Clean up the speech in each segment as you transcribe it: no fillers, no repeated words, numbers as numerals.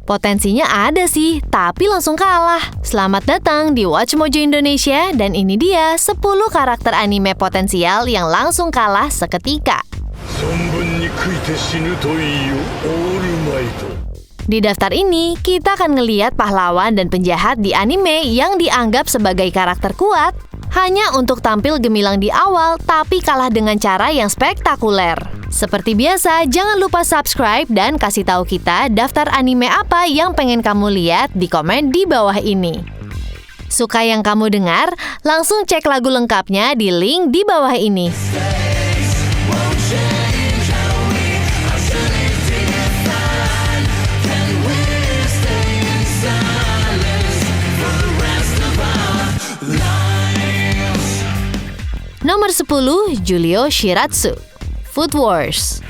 Potensinya ada sih, tapi langsung kalah. Selamat datang di Watch Mojo Indonesia, dan ini dia 10 karakter anime potensial yang langsung kalah seketika. Di daftar ini, kita akan ngelihat pahlawan dan penjahat di anime yang dianggap sebagai karakter kuat hanya untuk tampil gemilang di awal tapi kalah dengan cara yang spektakuler. Seperti biasa, jangan lupa subscribe dan kasih tahu kita daftar anime apa yang pengen kamu lihat di komen di bawah ini. Suka yang kamu dengar? Langsung cek lagu lengkapnya di link di bawah ini. Nomor 10, Julio Shiratsu, Food Wars.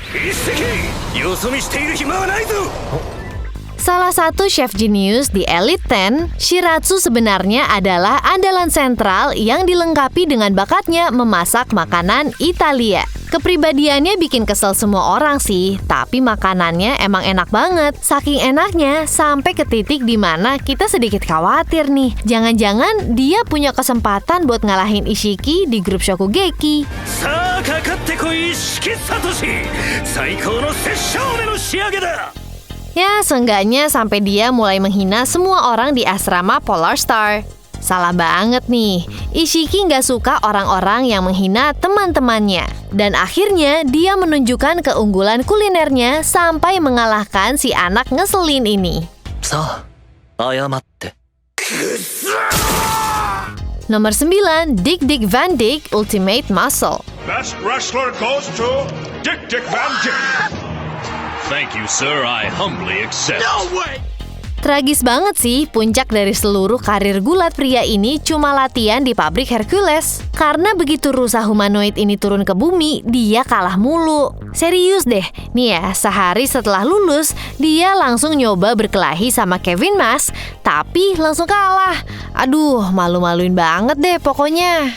Salah satu chef jenius di Elite 10, Shiratsu sebenarnya adalah andalan sentral yang dilengkapi dengan bakatnya memasak makanan Italia. Kepribadiannya bikin kesel semua orang sih, tapi makanannya emang enak banget. Saking enaknya, sampai ke titik di mana kita sedikit khawatir nih. Jangan-jangan dia punya kesempatan buat ngalahin Ishiki di grup Shokugeki. Ya, seenggaknya sampai dia mulai menghina semua orang di asrama Polar Star. Salah banget nih, Ishiki nggak suka orang-orang yang menghina teman-temannya. Dan akhirnya dia menunjukkan keunggulan kulinernya sampai mengalahkan si anak ngeselin ini. Nomor 9, Dick Dick Van Dyke Ultimate Muscle. Best wrestler goes to Dick Dick Van Dyke. Thank you, sir. I humbly accept. No way! Tragis banget sih, puncak dari seluruh karir gulat pria ini cuma latihan di pabrik Hercules. Karena begitu rusa humanoid ini turun ke bumi, dia kalah mulu. Serius deh, nih ya, sehari setelah lulus, dia langsung nyoba berkelahi sama Kevin Mas, tapi langsung kalah. Aduh, malu-maluin banget deh pokoknya.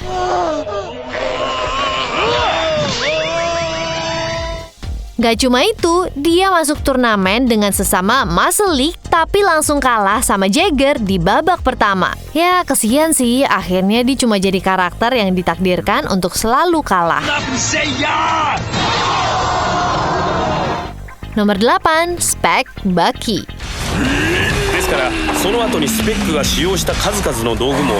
Gak cuma itu, dia masuk turnamen dengan sesama Muscle League tapi langsung kalah sama Jagger di babak pertama. Ya, kesian sih, akhirnya dia cuma jadi karakter yang ditakdirkan untuk selalu kalah. Nomor 8, Spec Bucky. ですから、その後にスペックが使用した数々の道具も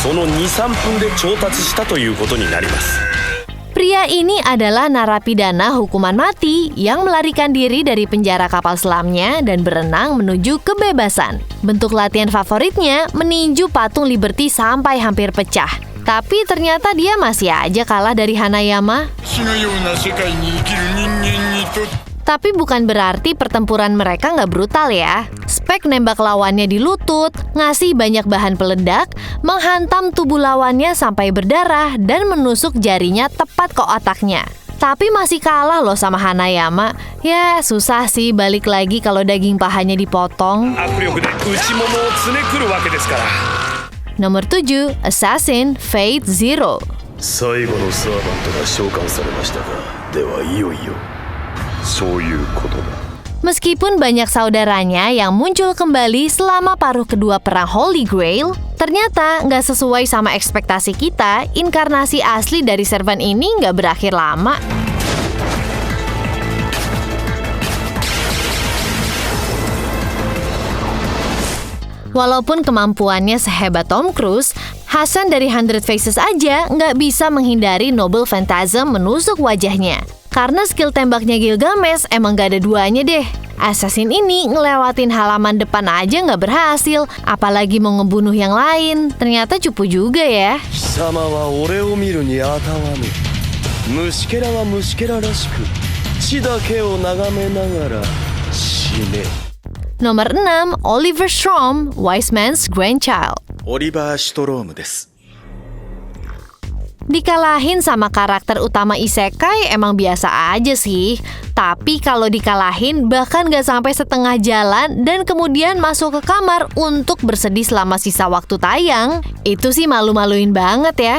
その 2-3 分で調達したということになります。Pria ini adalah narapidana hukuman mati yang melarikan diri dari penjara kapal selamnya dan berenang menuju kebebasan. Bentuk latihan favoritnya meninju patung Liberty sampai hampir pecah. Tapi ternyata dia masih aja kalah dari Hanayama. Tapi bukan berarti pertempuran mereka nggak brutal ya. Spec nembak lawannya di lutut, ngasih banyak bahan peledak, menghantam tubuh lawannya sampai berdarah, dan menusuk jarinya tepat ke otaknya. Tapi masih kalah loh sama Hanayama. Ya, susah sih balik lagi kalau daging pahanya dipotong. Nomor 7, Assassin Fate Zero. Meskipun banyak saudaranya yang muncul kembali selama paruh kedua perang Holy Grail, ternyata nggak sesuai sama ekspektasi kita. Inkarnasi asli dari servant ini nggak berakhir lama. Walaupun kemampuannya sehebat Tom Cruise, Hasan dari 100 Faces aja nggak bisa menghindari Noble Phantasm menusuk wajahnya. Karena skill tembaknya Gilgamesh emang gak ada duanya deh. Assassin ini ngelewatin halaman depan aja gak berhasil, apalagi mau ngebunuh yang lain. Ternyata cupu juga ya. Nomor 6, Oliver Strom, Wise Man's Grandchild. Oliver Strom desu. Dikalahin sama karakter utama isekai emang biasa aja sih. Tapi kalau dikalahin bahkan gak sampai setengah jalan dan kemudian masuk ke kamar untuk bersedih selama sisa waktu tayang, itu sih malu-maluin banget ya.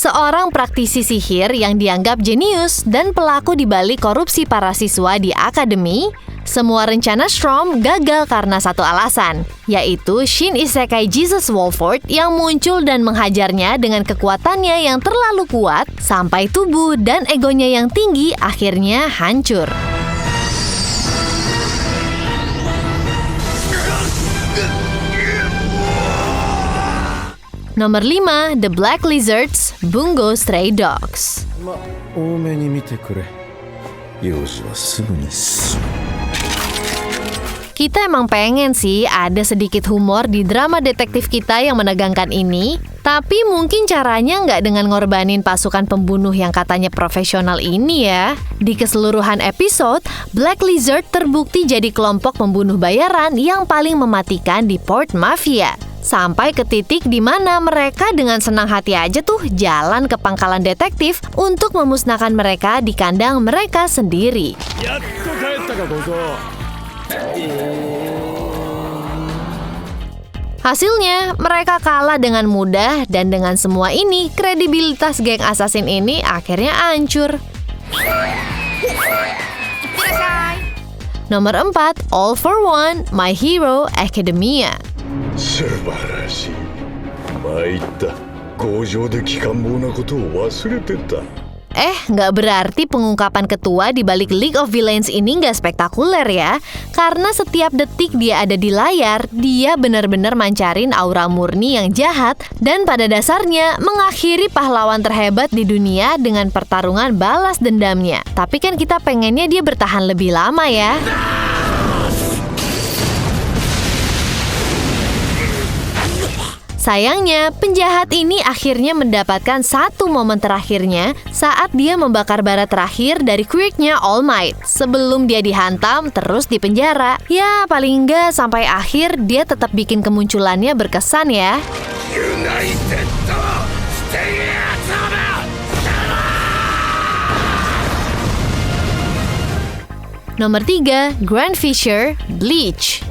seorang praktisi sihir yang dianggap jenius dan pelaku di balik korupsi para siswa di akademi. Semua rencana Strom gagal karena satu alasan, yaitu Shin Isekai Jesus Wolford yang muncul dan menghajarnya dengan kekuatannya yang terlalu kuat sampai tubuh dan egonya yang tinggi akhirnya hancur. Nomor 5, The Black Lizards, Bungo Stray Dogs. 多めに見てくれ。用事はすぐに済む。 Kita emang pengen sih ada sedikit humor di drama detektif kita yang menegangkan ini, tapi mungkin caranya nggak dengan ngorbanin pasukan pembunuh yang katanya profesional ini ya. Di keseluruhan episode, Black Lizard terbukti jadi kelompok pembunuh bayaran yang paling mematikan di Port Mafia. Sampai ke titik di mana mereka dengan senang hati aja tuh jalan ke pangkalan detektif untuk memusnahkan mereka di kandang mereka sendiri. Hasilnya, mereka kalah dengan mudah dan dengan semua ini, kredibilitas geng assassin ini akhirnya hancur. Nomor 4, All for One, My Hero Academia. 素晴らしい。参った。強情で機関棒なことを忘れてた。 Nggak berarti pengungkapan ketua di balik League of Villains ini nggak spektakuler ya. Karena setiap detik dia ada di layar, dia benar-benar mancarin aura murni yang jahat dan pada dasarnya mengakhiri pahlawan terhebat di dunia dengan pertarungan balas dendamnya. Tapi kan kita pengennya dia bertahan lebih lama ya. Sayangnya, penjahat ini akhirnya mendapatkan satu momen terakhirnya saat dia membakar bara terakhir dari quirknya All Might sebelum dia dihantam terus dipenjara. Ya, paling enggak sampai akhir dia tetap bikin kemunculannya berkesan ya. Nomor 3, Grand Fisher, Bleach.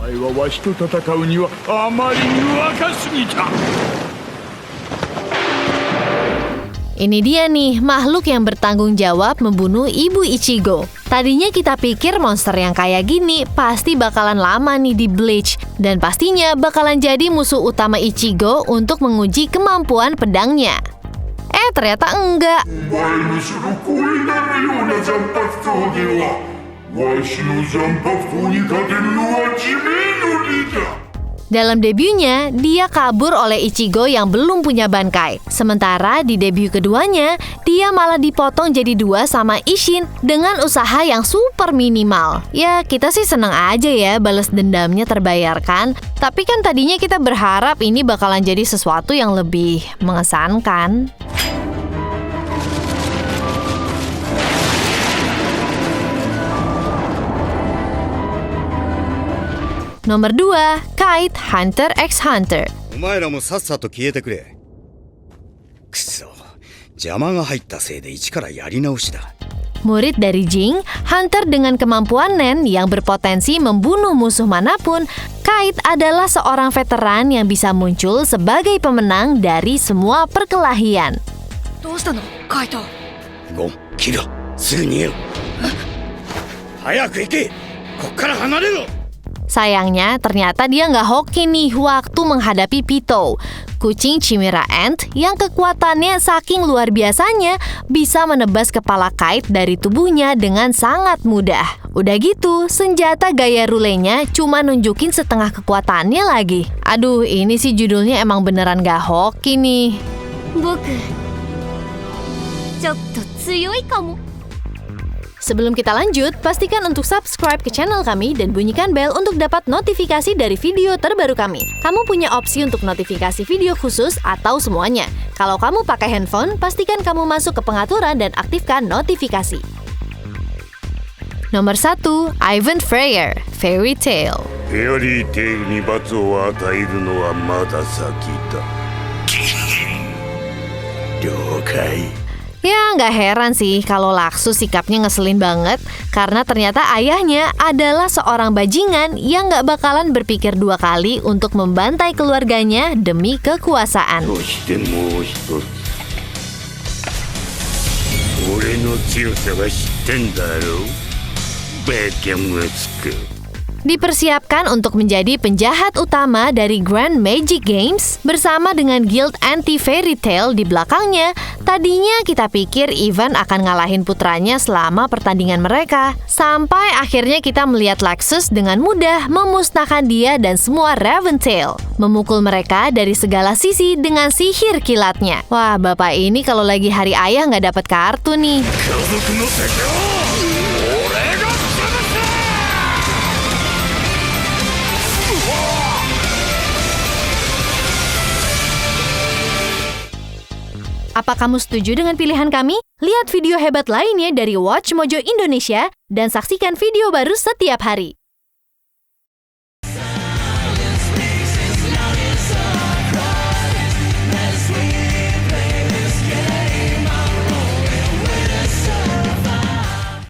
Ini dia nih, makhluk yang bertanggung jawab membunuh Ibu Ichigo. Tadinya kita pikir monster yang kayak gini pasti bakalan lama nih di Bleach. Dan pastinya bakalan jadi musuh utama Ichigo untuk menguji kemampuan pedangnya. Ternyata enggak. Dalam debutnya, dia kabur oleh Ichigo yang belum punya Bankai. Sementara di debut keduanya, dia malah dipotong jadi 2 sama Isshin dengan usaha yang super minimal. Ya, kita sih seneng aja ya balas dendamnya terbayarkan. Tapi kan tadinya kita berharap ini bakalan jadi sesuatu yang lebih mengesankan. Nomor 2, Kite Hunter x Hunter. お前らもさっさと消えてくれ。くそ、邪魔が入ったせいで一からやり直しだ。 Murid dari Jing, Hunter dengan kemampuan Nen yang berpotensi membunuh musuh manapun, Kite adalah seorang veteran yang bisa muncul sebagai pemenang dari semua perkelahian. ゴン、キル、すぐ逃げろ。早く行け。こっから離れろ。 Sayangnya, ternyata dia nggak hoki nih waktu menghadapi Pito, kucing Chimera Ant yang kekuatannya saking luar biasanya bisa menebas kepala Kite dari tubuhnya dengan sangat mudah. Udah gitu, senjata gaya rulenya cuma nunjukin setengah kekuatannya lagi. Aduh, ini sih judulnya emang beneran nggak hoki nih. Sebelum kita lanjut, pastikan untuk subscribe ke channel kami dan bunyikan bel untuk dapat notifikasi dari video terbaru kami. Kamu punya opsi untuk notifikasi video khusus atau semuanya. Kalau kamu pakai handphone, pastikan kamu masuk ke pengaturan dan aktifkan notifikasi. Nomor 1, Ivan Freyer, Fairy Tail. フェアリーテイルに罰を与えるのはまだ先だ。了解。 Ya, nggak heran sih kalau Laksu sikapnya ngeselin banget karena ternyata ayahnya adalah seorang bajingan yang nggak bakalan berpikir 2 kali untuk membantai keluarganya demi kekuasaan. の強さは知ってんだろうバカ息子 Dipersiapkan untuk menjadi penjahat utama dari Grand Magic Games bersama dengan Guild Anti-Fairy Tail di belakangnya. Tadinya kita pikir Ivan akan ngalahin putranya selama pertandingan mereka. Sampai akhirnya kita melihat Lexus dengan mudah memusnahkan dia dan semua Raventail. Memukul mereka dari segala sisi dengan sihir kilatnya. Wah, bapak ini kalau lagi hari ayah nggak dapat kartu nih. 家族の敵を俺が潰す Apa kamu setuju dengan pilihan kami? Lihat video hebat lainnya dari Watch Mojo Indonesia dan saksikan video baru setiap hari.